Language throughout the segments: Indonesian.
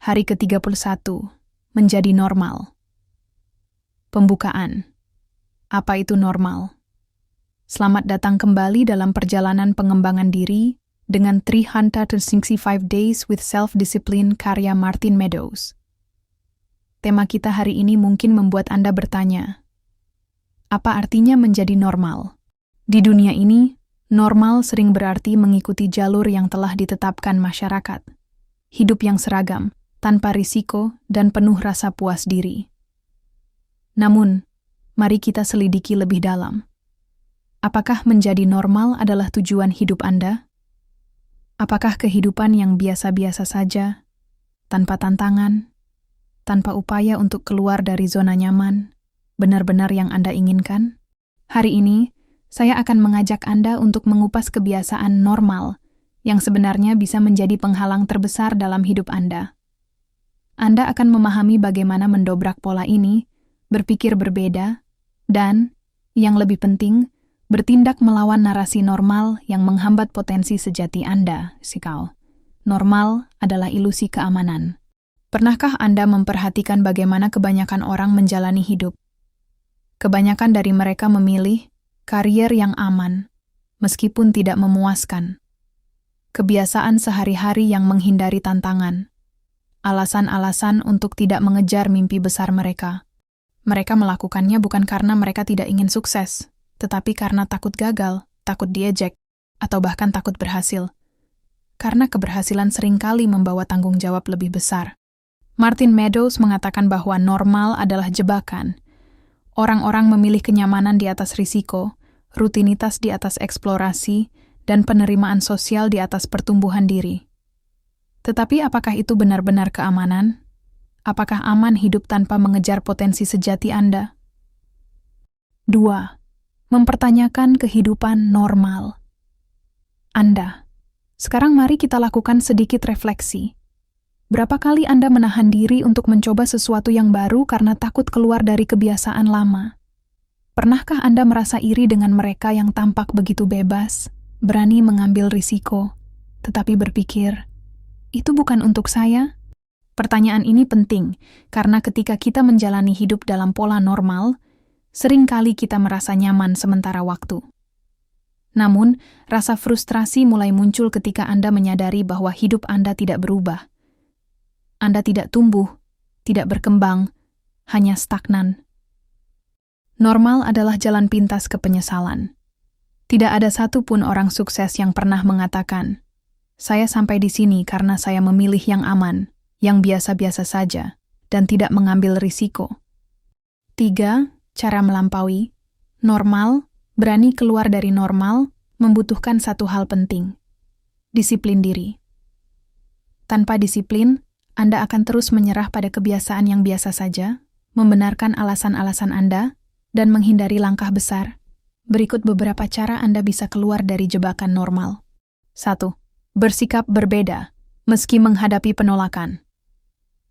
Hari ke-31, menjadi normal. Pembukaan. Apa itu normal? Selamat datang kembali dalam perjalanan pengembangan diri dengan 365 Days with Self-Discipline karya Martin Meadows. Tema kita hari ini mungkin membuat Anda bertanya, apa artinya menjadi normal? Di dunia ini, normal sering berarti mengikuti jalur yang telah ditetapkan masyarakat. Hidup yang seragam, tanpa risiko dan penuh rasa puas diri. Namun, mari kita selidiki lebih dalam. Apakah menjadi normal adalah tujuan hidup Anda? Apakah kehidupan yang biasa-biasa saja, tanpa tantangan, tanpa upaya untuk keluar dari zona nyaman, benar-benar yang Anda inginkan? Hari ini, saya akan mengajak Anda untuk mengupas kebiasaan normal yang sebenarnya bisa menjadi penghalang terbesar dalam hidup Anda. Anda akan memahami bagaimana mendobrak pola ini, berpikir berbeda, dan, yang lebih penting, bertindak melawan narasi normal yang menghambat potensi sejati Anda, sikau. Normal adalah ilusi keamanan. Pernahkah Anda memperhatikan bagaimana kebanyakan orang menjalani hidup? Kebanyakan dari mereka memilih karier yang aman, meskipun tidak memuaskan. Kebiasaan sehari-hari yang menghindari tantangan. Alasan-alasan untuk tidak mengejar mimpi besar mereka. Mereka melakukannya bukan karena mereka tidak ingin sukses, tetapi karena takut gagal, takut diejek, atau bahkan takut berhasil. Karena keberhasilan seringkali membawa tanggung jawab lebih besar. Martin Meadows mengatakan bahwa normal adalah jebakan. Orang-orang memilih kenyamanan di atas risiko, rutinitas di atas eksplorasi, dan penerimaan sosial di atas pertumbuhan diri. Tetapi apakah itu benar-benar keamanan? Apakah aman hidup tanpa mengejar potensi sejati Anda? 2. Mempertanyakan kehidupan normal. Anda. Sekarang mari kita lakukan sedikit refleksi. Berapa kali Anda menahan diri untuk mencoba sesuatu yang baru karena takut keluar dari kebiasaan lama? Pernahkah Anda merasa iri dengan mereka yang tampak begitu bebas, berani mengambil risiko, tetapi berpikir, itu bukan untuk saya? Pertanyaan ini penting, karena ketika kita menjalani hidup dalam pola normal, seringkali kita merasa nyaman sementara waktu. Namun, rasa frustrasi mulai muncul ketika Anda menyadari bahwa hidup Anda tidak berubah. Anda tidak tumbuh, tidak berkembang, hanya stagnan. Normal adalah jalan pintas ke penyesalan. Tidak ada satupun orang sukses yang pernah mengatakan, saya sampai di sini karena saya memilih yang aman, yang biasa-biasa saja, dan tidak mengambil risiko. 3. Cara melampaui. Normal, berani keluar dari normal, membutuhkan satu hal penting. Disiplin diri. Tanpa disiplin, Anda akan terus menyerah pada kebiasaan yang biasa saja, membenarkan alasan-alasan Anda, dan menghindari langkah besar. Berikut beberapa cara Anda bisa keluar dari jebakan normal. 1. Bersikap berbeda, meski menghadapi penolakan.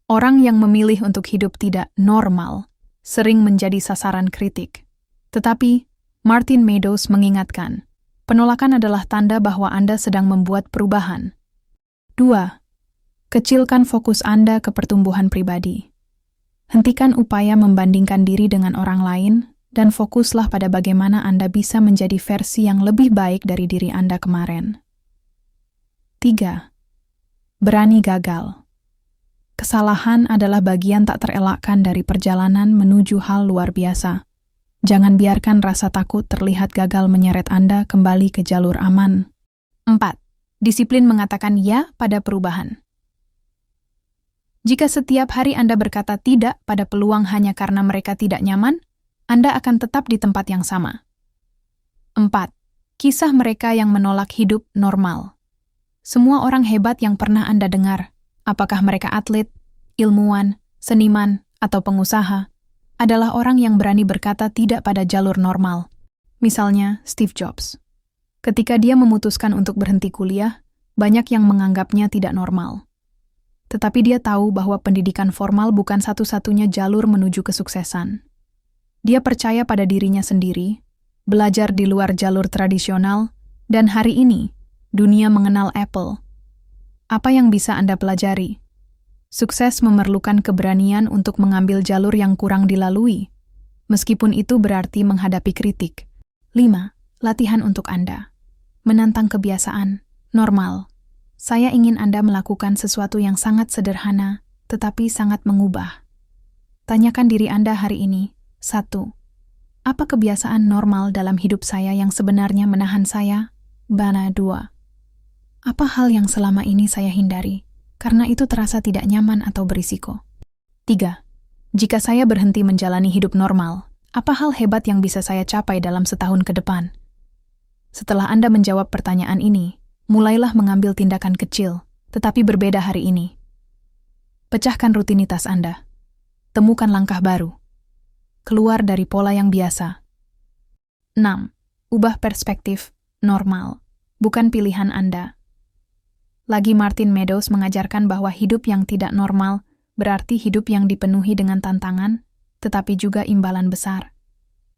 Orang yang memilih untuk hidup tidak normal sering menjadi sasaran kritik. Tetapi, Martin Meadows mengingatkan, penolakan adalah tanda bahwa Anda sedang membuat perubahan. 2. Kecilkan fokus Anda ke pertumbuhan pribadi. Hentikan upaya membandingkan diri dengan orang lain, dan fokuslah pada bagaimana Anda bisa menjadi versi yang lebih baik dari diri Anda kemarin. 3. Berani gagal. Kesalahan adalah bagian tak terelakkan dari perjalanan menuju hal luar biasa. Jangan biarkan rasa takut terlihat gagal menyeret Anda kembali ke jalur aman. 4. Disiplin mengatakan ya pada perubahan. Jika setiap hari Anda berkata tidak pada peluang hanya karena mereka tidak nyaman, Anda akan tetap di tempat yang sama. 4. Kisah mereka yang menolak hidup normal. Semua orang hebat yang pernah Anda dengar, apakah mereka atlet, ilmuwan, seniman, atau pengusaha, adalah orang yang berani berkata tidak pada jalur normal. Misalnya, Steve Jobs. Ketika dia memutuskan untuk berhenti kuliah, banyak yang menganggapnya tidak normal. Tetapi dia tahu bahwa pendidikan formal bukan satu-satunya jalur menuju kesuksesan. Dia percaya pada dirinya sendiri, belajar di luar jalur tradisional, dan hari ini, dunia mengenal Apple. Apa yang bisa Anda pelajari? Sukses memerlukan keberanian untuk mengambil jalur yang kurang dilalui, meskipun itu berarti menghadapi kritik. 5. Latihan untuk Anda. Menantang kebiasaan. Normal. Saya ingin Anda melakukan sesuatu yang sangat sederhana, tetapi sangat mengubah. Tanyakan diri Anda hari ini. 1. Apa kebiasaan normal dalam hidup saya yang sebenarnya menahan saya? 2. Apa hal yang selama ini saya hindari, karena itu terasa tidak nyaman atau berisiko? 3. Jika saya berhenti menjalani hidup normal, apa hal hebat yang bisa saya capai dalam setahun ke depan? Setelah Anda menjawab pertanyaan ini, mulailah mengambil tindakan kecil, tetapi berbeda hari ini. Pecahkan rutinitas Anda. Temukan langkah baru. Keluar dari pola yang biasa. 6. Ubah perspektif. Normal, bukan pilihan Anda. Lagi Martin Meadows mengajarkan bahwa hidup yang tidak normal berarti hidup yang dipenuhi dengan tantangan, tetapi juga imbalan besar.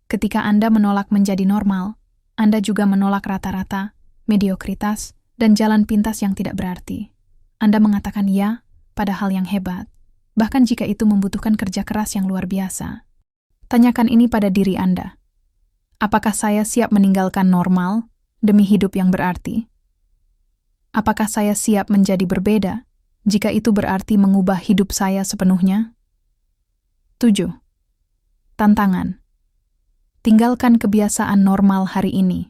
Ketika Anda menolak menjadi normal, Anda juga menolak rata-rata, mediokritas, dan jalan pintas yang tidak berarti. Anda mengatakan ya pada hal yang hebat, bahkan jika itu membutuhkan kerja keras yang luar biasa. Tanyakan ini pada diri Anda. Apakah saya siap meninggalkan normal demi hidup yang berarti? Apakah saya siap menjadi berbeda jika itu berarti mengubah hidup saya sepenuhnya? 7. Tantangan. Tinggalkan kebiasaan normal hari ini.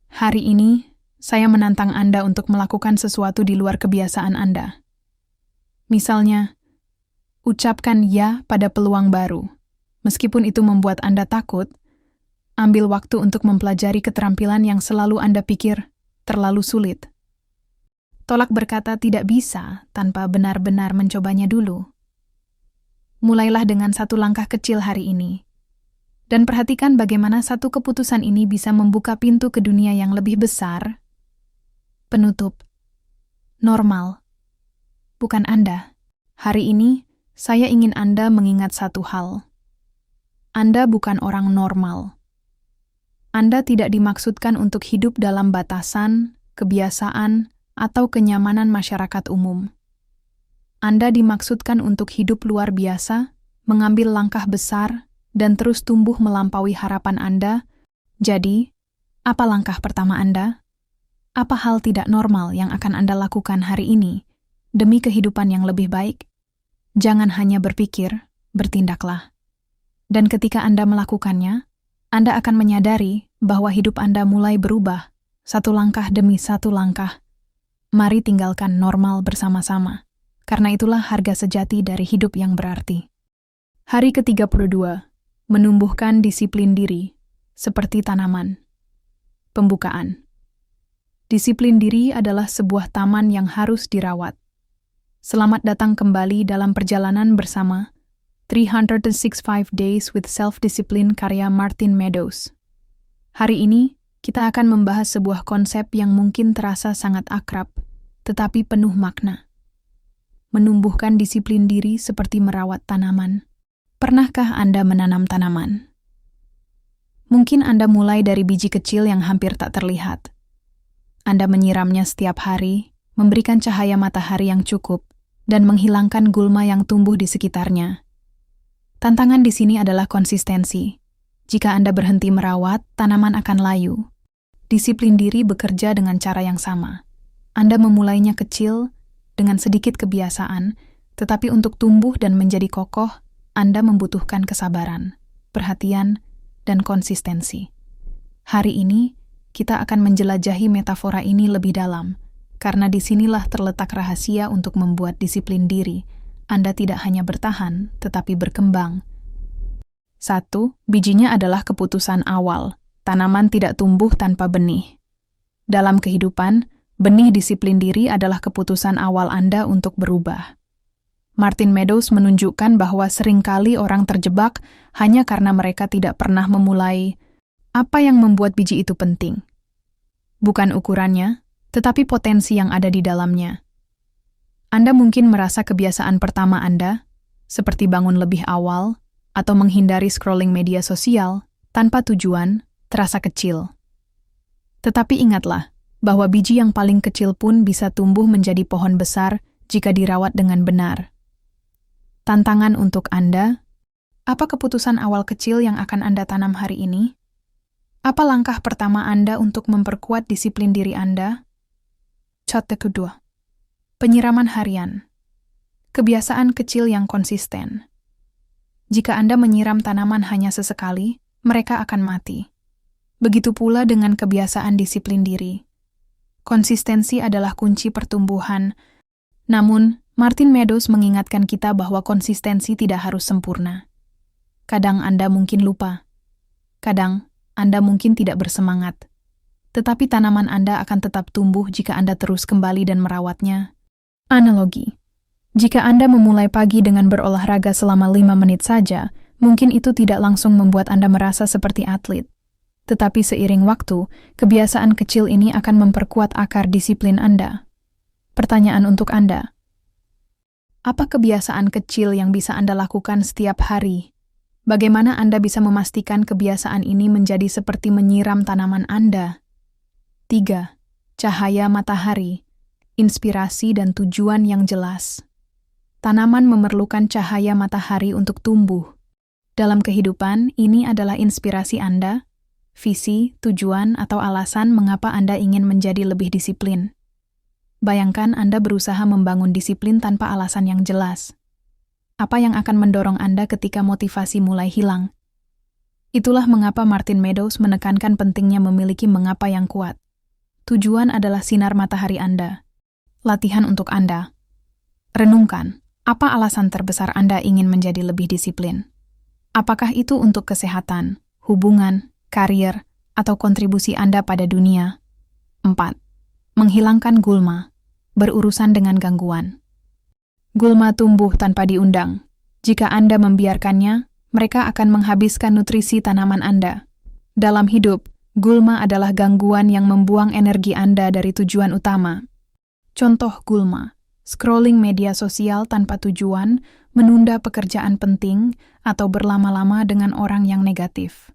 Hari ini, saya menantang Anda untuk melakukan sesuatu di luar kebiasaan Anda. Misalnya, ucapkan ya pada peluang baru. Meskipun itu membuat Anda takut, ambil waktu untuk mempelajari keterampilan yang selalu Anda pikir terlalu sulit. Tolak berkata tidak bisa tanpa benar-benar mencobanya dulu. Mulailah dengan satu langkah kecil hari ini. Dan perhatikan bagaimana satu keputusan ini bisa membuka pintu ke dunia yang lebih besar. Penutup. Normal. Bukan Anda. Hari ini, saya ingin Anda mengingat satu hal. Anda bukan orang normal. Anda tidak dimaksudkan untuk hidup dalam batasan, kebiasaan, atau kenyamanan masyarakat umum. Anda dimaksudkan untuk hidup luar biasa, mengambil langkah besar, dan terus tumbuh melampaui harapan Anda. Jadi, apa langkah pertama Anda? Apa hal tidak normal yang akan Anda lakukan hari ini demi kehidupan yang lebih baik? Jangan hanya berpikir, bertindaklah. Dan ketika Anda melakukannya, Anda akan menyadari bahwa hidup Anda mulai berubah, satu langkah demi satu langkah. Mari tinggalkan normal bersama-sama, karena itulah harga sejati dari hidup yang berarti. Hari ke-32. Menumbuhkan disiplin diri, seperti tanaman. Pembukaan. Disiplin diri adalah sebuah taman yang harus dirawat. Selamat datang kembali dalam perjalanan bersama 365 Days with Self-Discipline karya Martin Meadows. Hari ini, kita akan membahas sebuah konsep yang mungkin terasa sangat akrab, tetapi penuh makna. Menumbuhkan disiplin diri seperti merawat tanaman. Pernahkah Anda menanam tanaman? Mungkin Anda mulai dari biji kecil yang hampir tak terlihat. Anda menyiramnya setiap hari, memberikan cahaya matahari yang cukup, dan menghilangkan gulma yang tumbuh di sekitarnya. Tantangan di sini adalah konsistensi. Jika Anda berhenti merawat, tanaman akan layu. Disiplin diri bekerja dengan cara yang sama. Anda memulainya kecil, dengan sedikit kebiasaan, tetapi untuk tumbuh dan menjadi kokoh, Anda membutuhkan kesabaran, perhatian, dan konsistensi. Hari ini, kita akan menjelajahi metafora ini lebih dalam, karena disinilah terletak rahasia untuk membuat disiplin diri. Anda tidak hanya bertahan, tetapi berkembang. 1. Bijinya adalah keputusan awal. Tanaman tidak tumbuh tanpa benih. Dalam kehidupan, benih disiplin diri adalah keputusan awal Anda untuk berubah. Martin Meadows menunjukkan bahwa seringkali orang terjebak hanya karena mereka tidak pernah memulai. Apa yang membuat biji itu penting? Bukan ukurannya, tetapi potensi yang ada di dalamnya. Anda mungkin merasa kebiasaan pertama Anda, seperti bangun lebih awal, atau menghindari scrolling media sosial, tanpa tujuan, terasa kecil. Tetapi ingatlah, bahwa biji yang paling kecil pun bisa tumbuh menjadi pohon besar jika dirawat dengan benar. Tantangan untuk Anda: apa keputusan awal kecil yang akan Anda tanam hari ini? Apa langkah pertama Anda untuk memperkuat disiplin diri Anda? Chapter kedua. Penyiraman harian. Kebiasaan kecil yang konsisten. Jika Anda menyiram tanaman hanya sesekali, mereka akan mati. Begitu pula dengan kebiasaan disiplin diri. Konsistensi adalah kunci pertumbuhan. Namun, Martin Meadows mengingatkan kita bahwa konsistensi tidak harus sempurna. Kadang Anda mungkin lupa. Kadang Anda mungkin tidak bersemangat. Tetapi tanaman Anda akan tetap tumbuh jika Anda terus kembali dan merawatnya. Analogi. Jika Anda memulai pagi dengan berolahraga selama 5 menit saja, mungkin itu tidak langsung membuat Anda merasa seperti atlet. Tetapi seiring waktu, kebiasaan kecil ini akan memperkuat akar disiplin Anda. Pertanyaan untuk Anda: apa kebiasaan kecil yang bisa Anda lakukan setiap hari? Bagaimana Anda bisa memastikan kebiasaan ini menjadi seperti menyiram tanaman Anda? 3. Cahaya matahari, inspirasi dan tujuan yang jelas. Tanaman memerlukan cahaya matahari untuk tumbuh. Dalam kehidupan, ini adalah inspirasi Anda, visi, tujuan, atau alasan mengapa Anda ingin menjadi lebih disiplin. Bayangkan Anda berusaha membangun disiplin tanpa alasan yang jelas. Apa yang akan mendorong Anda ketika motivasi mulai hilang? Itulah mengapa Martin Meadows menekankan pentingnya memiliki mengapa yang kuat. Tujuan adalah sinar matahari Anda. Latihan untuk Anda. Renungkan, apa alasan terbesar Anda ingin menjadi lebih disiplin? Apakah itu untuk kesehatan, hubungan, karier, atau kontribusi Anda pada dunia? 4. Menghilangkan gulma. Berurusan dengan gangguan. Gulma tumbuh tanpa diundang. Jika Anda membiarkannya, mereka akan menghabiskan nutrisi tanaman Anda. Dalam hidup, gulma adalah gangguan yang membuang energi Anda dari tujuan utama. Contoh gulma: scrolling media sosial tanpa tujuan, menunda pekerjaan penting, atau berlama-lama dengan orang yang negatif.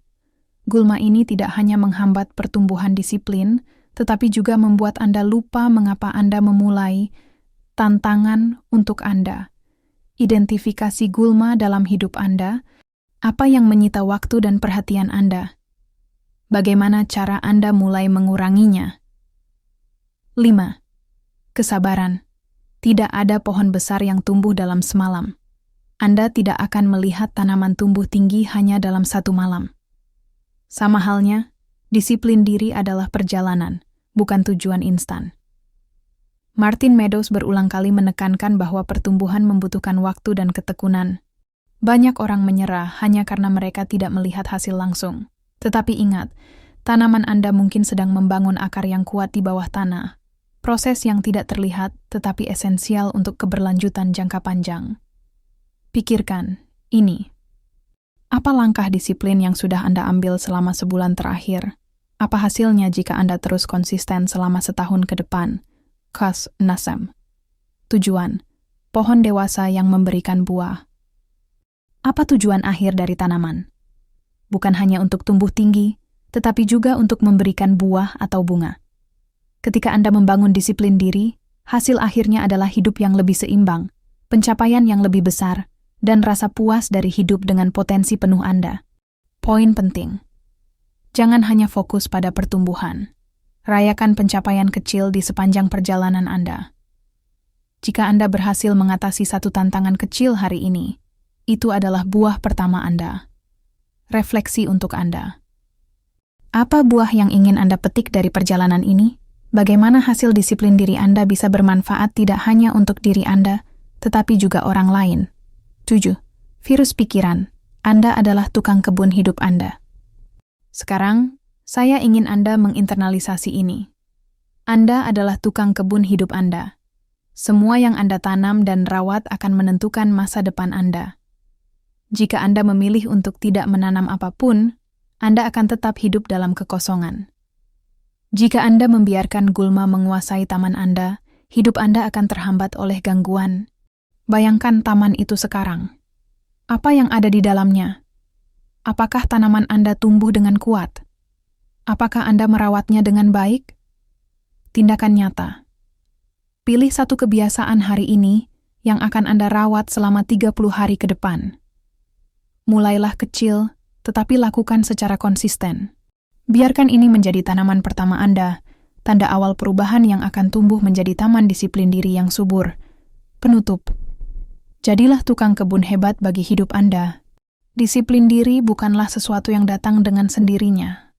Gulma ini tidak hanya menghambat pertumbuhan disiplin, tetapi juga membuat Anda lupa mengapa Anda memulai. Tantangan untuk Anda. Identifikasi gulma dalam hidup Anda. Apa yang menyita waktu dan perhatian Anda? Bagaimana cara Anda mulai menguranginya? 5. Kesabaran. Tidak ada pohon besar yang tumbuh dalam semalam. Anda tidak akan melihat tanaman tumbuh tinggi hanya dalam satu malam. Sama halnya, disiplin diri adalah perjalanan, bukan tujuan instan. Martin Meadows berulang kali menekankan bahwa pertumbuhan membutuhkan waktu dan ketekunan. Banyak orang menyerah hanya karena mereka tidak melihat hasil langsung. Tetapi ingat, tanaman Anda mungkin sedang membangun akar yang kuat di bawah tanah. Proses yang tidak terlihat, tetapi esensial untuk keberlanjutan jangka panjang. Pikirkan, ini. Apa langkah disiplin yang sudah Anda ambil selama sebulan terakhir? Apa hasilnya jika Anda terus konsisten selama setahun ke depan? Kas Nasam. Tujuan: pohon dewasa yang memberikan buah. Apa tujuan akhir dari tanaman? Bukan hanya untuk tumbuh tinggi, tetapi juga untuk memberikan buah atau bunga. Ketika Anda membangun disiplin diri, hasil akhirnya adalah hidup yang lebih seimbang, pencapaian yang lebih besar, dan rasa puas dari hidup dengan potensi penuh Anda. Poin penting. Jangan hanya fokus pada pertumbuhan. Rayakan pencapaian kecil di sepanjang perjalanan Anda. Jika Anda berhasil mengatasi satu tantangan kecil hari ini, itu adalah buah pertama Anda. Refleksi untuk Anda. Apa buah yang ingin Anda petik dari perjalanan ini? Bagaimana hasil disiplin diri Anda bisa bermanfaat tidak hanya untuk diri Anda, tetapi juga orang lain? 7. Virus pikiran. Anda adalah tukang kebun hidup Anda. Sekarang, saya ingin Anda menginternalisasi ini. Anda adalah tukang kebun hidup Anda. Semua yang Anda tanam dan rawat akan menentukan masa depan Anda. Jika Anda memilih untuk tidak menanam apapun, Anda akan tetap hidup dalam kekosongan. Jika Anda membiarkan gulma menguasai taman Anda, hidup Anda akan terhambat oleh gangguan. Bayangkan taman itu sekarang. Apa yang ada di dalamnya? Apakah tanaman Anda tumbuh dengan kuat? Apakah Anda merawatnya dengan baik? Tindakan nyata. Pilih satu kebiasaan hari ini yang akan Anda rawat selama 30 hari ke depan. Mulailah kecil, tetapi lakukan secara konsisten. Biarkan ini menjadi tanaman pertama Anda, tanda awal perubahan yang akan tumbuh menjadi taman disiplin diri yang subur. Penutup. Jadilah tukang kebun hebat bagi hidup Anda. Disiplin diri bukanlah sesuatu yang datang dengan sendirinya.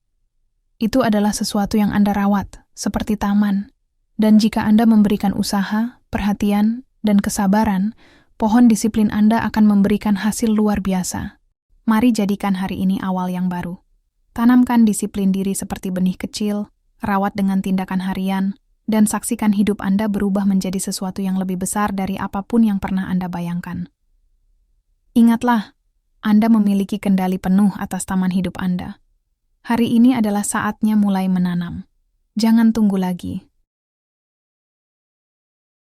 Itu adalah sesuatu yang Anda rawat, seperti taman. Dan jika Anda memberikan usaha, perhatian, dan kesabaran, pohon disiplin Anda akan memberikan hasil luar biasa. Mari jadikan hari ini awal yang baru. Tanamkan disiplin diri seperti benih kecil, rawat dengan tindakan harian, dan saksikan hidup Anda berubah menjadi sesuatu yang lebih besar dari apapun yang pernah Anda bayangkan. Ingatlah, Anda memiliki kendali penuh atas taman hidup Anda. Hari ini adalah saatnya mulai menanam. Jangan tunggu lagi.